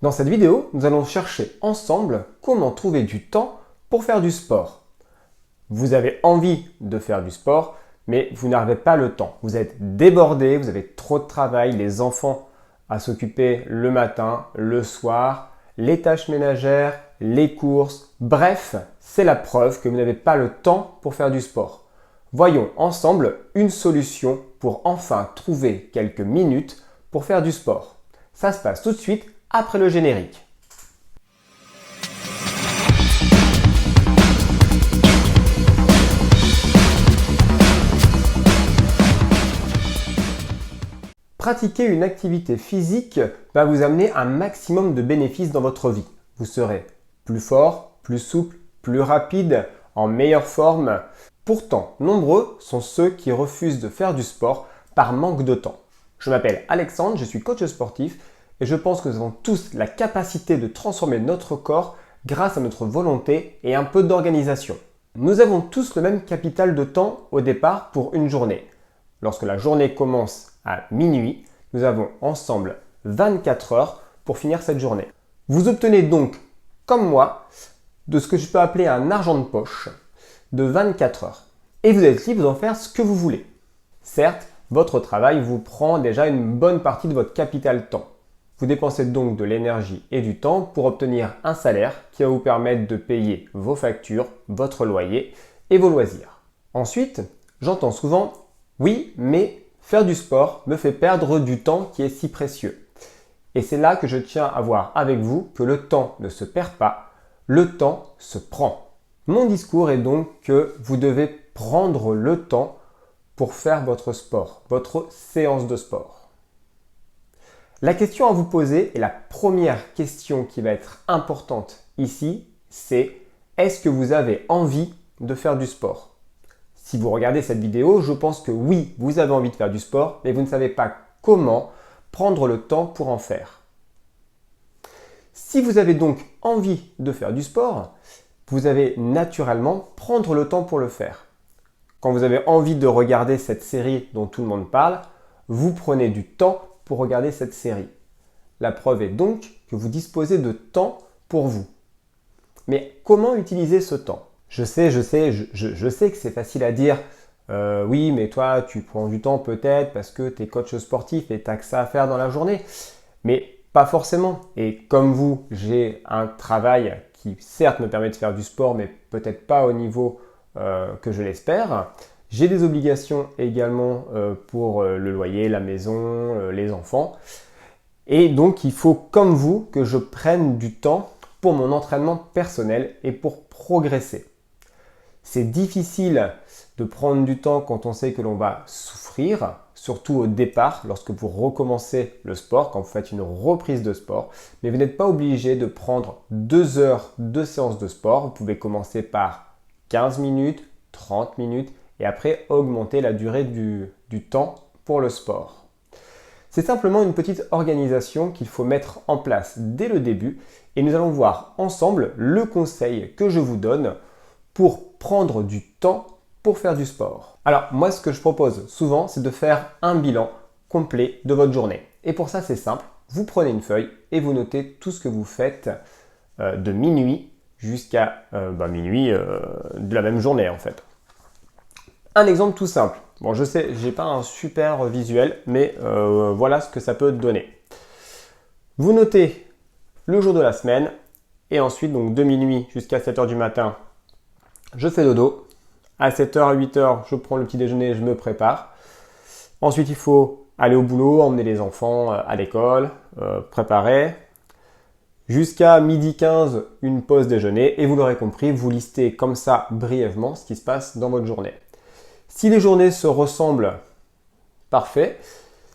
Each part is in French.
Dans cette vidéo, nous allons chercher ensemble comment trouver du temps pour faire du sport. Vous avez envie de faire du sport, mais vous n'avez pas le temps. Vous êtes débordé, vous avez trop de travail, les enfants à s'occuper le matin, le soir, les tâches ménagères, les courses. Bref, c'est la preuve que vous n'avez pas le temps pour faire du sport. Voyons ensemble une solution pour enfin trouver quelques minutes pour faire du sport. Ça se passe tout de suite après le générique. Pratiquer une activité physique va vous amener un maximum de bénéfices dans votre vie. Vous serez plus fort, plus souple, plus rapide, en meilleure forme. Pourtant, nombreux sont ceux qui refusent de faire du sport par manque de temps. Je m'appelle Alexandre, je suis coach sportif et je pense que nous avons tous la capacité de transformer notre corps grâce à notre volonté et un peu d'organisation. Nous avons tous le même capital de temps au départ pour une journée. Lorsque la journée commence à minuit, nous avons ensemble 24 heures pour finir cette journée. Vous obtenez donc, comme moi, de ce que je peux appeler un argent de poche de 24 heures. Et vous êtes libre d'en faire ce que vous voulez. Certes, votre travail vous prend déjà une bonne partie de votre capital temps. Vous dépensez donc de l'énergie et du temps pour obtenir un salaire qui va vous permettre de payer vos factures, votre loyer et vos loisirs. Ensuite, j'entends souvent « Oui, mais faire du sport me fait perdre du temps qui est si précieux. » Et c'est là que je tiens à voir avec vous que le temps ne se perd pas, le temps se prend. Mon discours est donc que vous devez prendre le temps pour faire votre sport, votre séance de sport. La question à vous poser et la première question qui va être importante ici, c'est est-ce que vous avez envie de faire du sport? Si vous regardez cette vidéo, je pense que oui, vous avez envie de faire du sport, mais vous ne savez pas comment prendre le temps pour en faire. Si vous avez donc envie de faire du sport, vous allez naturellement prendre le temps pour le faire. Quand vous avez envie de regarder cette série dont tout le monde parle, vous prenez du temps pour regarder cette série. La preuve est donc que vous disposez de temps pour vous. Mais comment utiliser ce temps? Je sais que c'est facile à dire. Oui, mais toi, tu prends du temps peut-être parce que tu es coach sportif et tu n'as que ça à faire dans la journée. Mais pas forcément. Et comme vous, j'ai un travail qui certes me permet de faire du sport, mais peut-être pas au niveau que je l'espère. J'ai des obligations également pour le loyer, la maison, les enfants. Et donc, il faut, comme vous, que je prenne du temps pour mon entraînement personnel et pour progresser. C'est difficile de prendre du temps quand on sait que l'on va souffrir, surtout au départ, lorsque vous recommencez le sport, quand vous faites une reprise de sport. Mais vous n'êtes pas obligé de prendre 2 heures de séance de sport. Vous pouvez commencer par 15 minutes, 30 minutes et après augmenter la durée du temps pour le sport. C'est simplement une petite organisation qu'il faut mettre en place dès le début et nous allons voir ensemble le conseil que je vous donne pour prendre du temps pour faire du sport. Alors moi ce que je propose souvent c'est de faire un bilan complet de votre journée. Et pour ça c'est simple, vous prenez une feuille et vous notez tout ce que vous faites de minuit jusqu'à minuit de la même journée en fait. Un exemple tout simple. Bon, je sais, j'ai pas un super visuel, mais voilà ce que ça peut donner. Vous notez le jour de la semaine et ensuite, donc de minuit jusqu'à 7h du matin, je fais dodo. À 7h, 8h, je prends le petit déjeuner, je me prépare. Ensuite, il faut aller au boulot, emmener les enfants à l'école, préparer. Jusqu'à 12h15, une pause déjeuner. Et vous l'aurez compris, vous listez comme ça brièvement ce qui se passe dans votre journée. Si les journées se ressemblent, parfait.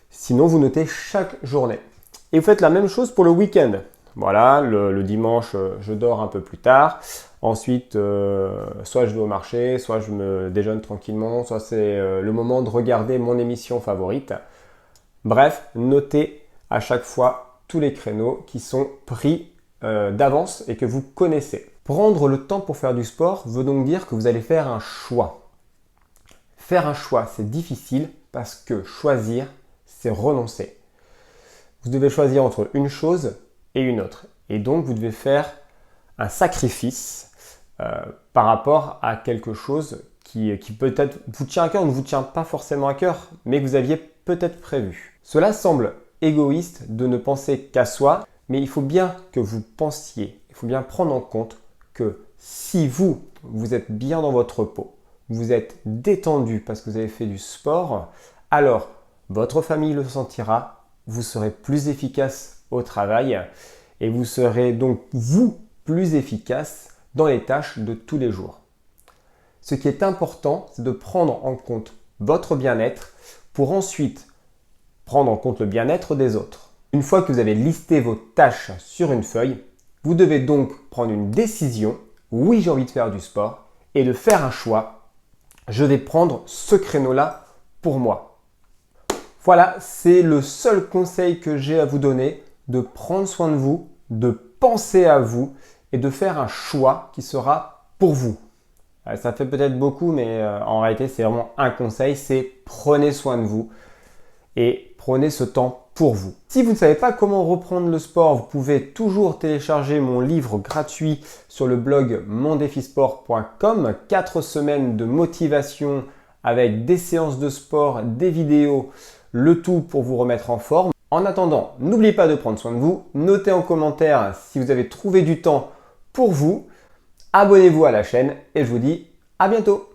Sinon, vous notez chaque journée. Et vous faites la même chose pour le week-end. Voilà, le dimanche, je dors un peu plus tard. Ensuite, soit je vais au marché, soit je me déjeune tranquillement, soit c'est le moment de regarder mon émission favorite. Bref, notez à chaque fois tous les créneaux qui sont pris d'avance et que vous connaissez. Prendre le temps pour faire du sport veut donc dire que vous allez faire un choix. Faire un choix, c'est difficile parce que choisir, c'est renoncer. Vous devez choisir entre une chose et une autre. Et donc, vous devez faire un sacrifice par rapport à quelque chose qui peut-être vous tient à cœur ou ne vous tient pas forcément à cœur, mais que vous aviez peut-être prévu. Cela semble égoïste de ne penser qu'à soi, mais il faut bien que vous pensiez, il faut bien prendre en compte que si vous êtes bien dans votre peau, vous êtes détendu parce que vous avez fait du sport, alors votre famille le sentira, vous serez plus efficace au travail et vous serez donc vous plus efficace dans les tâches de tous les jours. Ce qui est important, c'est de prendre en compte votre bien-être pour ensuite prendre en compte le bien-être des autres. Une fois que vous avez listé vos tâches sur une feuille, vous devez donc prendre une décision. Oui, j'ai envie de faire du sport et de faire un choix. Je vais prendre ce créneau-là pour moi. Voilà, c'est le seul conseil que j'ai à vous donner, de prendre soin de vous, de penser à vous et de faire un choix qui sera pour vous. Ça fait peut-être beaucoup, mais en réalité, c'est vraiment un conseil, c'est prenez soin de vous et prenez ce temps pour vous. Si vous ne savez pas comment reprendre le sport, vous pouvez toujours télécharger mon livre gratuit sur le blog mondéfisport.com. 4 semaines de motivation avec des séances de sport, des vidéos, le tout pour vous remettre en forme. En attendant, n'oubliez pas de prendre soin de vous. Notez en commentaire si vous avez trouvé du temps pour vous. Abonnez-vous à la chaîne et je vous dis à bientôt.